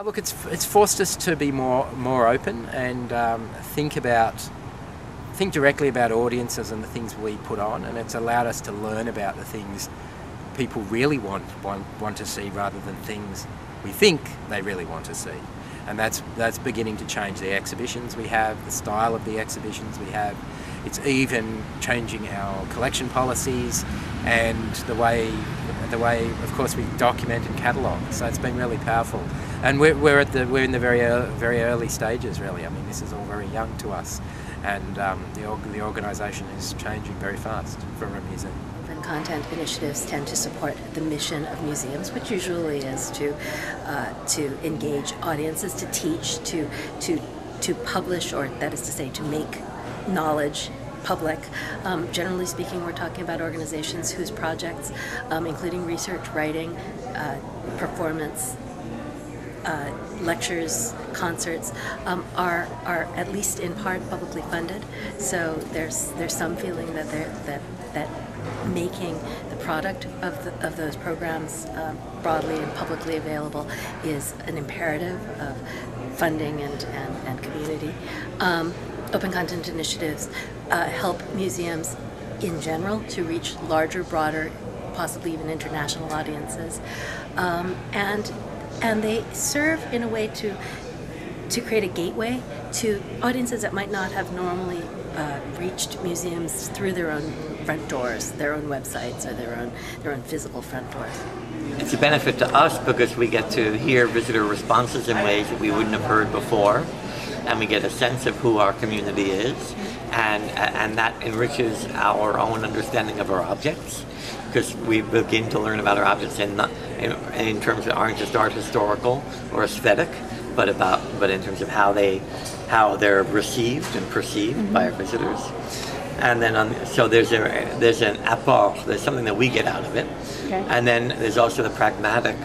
Look, it's forced us to be more open and think directly about audiences and the things we put on, and it's allowed us to learn about the things people really want to see rather than things we think they really want to see. And that's beginning to change the exhibitions we have, the style of the exhibitions we have. It's even changing our collection policies and the way of course we document and catalogue. So it's been really powerful. And we're in the very early stages, really. I mean, this is all very young to us, and the organisation is changing very fast for a museum. Open content initiatives tend to support the mission of museums, which usually is to engage audiences, to teach, to publish, or that is to say, to make knowledge public. Generally speaking, we're talking about organizations whose projects, including research, writing, performance, lectures, concerts, are at least in part publicly funded. So there's some feeling that making the product of those programs broadly and publicly available is an imperative of funding and community. Open content initiatives help museums in general to reach larger, broader, possibly even international audiences, and they serve in a way to create a gateway to audiences that might not have normally reached museums through their own front doors, their own websites, or their own physical front doors. It's a benefit to us because we get to hear visitor responses in ways that we wouldn't have heard before, and we get a sense of who our community is, and that enriches our own understanding of our objects, because we begin to learn about our objects in terms that aren't just art historical or aesthetic, but in terms of how they're received and perceived by our visitors. And then so there's an apport, there's something that we get out of it. Okay. And then there's also the pragmatic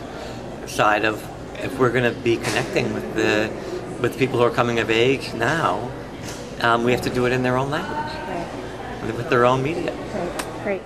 side of, if we're going to be connecting with people who are coming of age now, we have to do it in their own language, right, with their own media. Right. Great.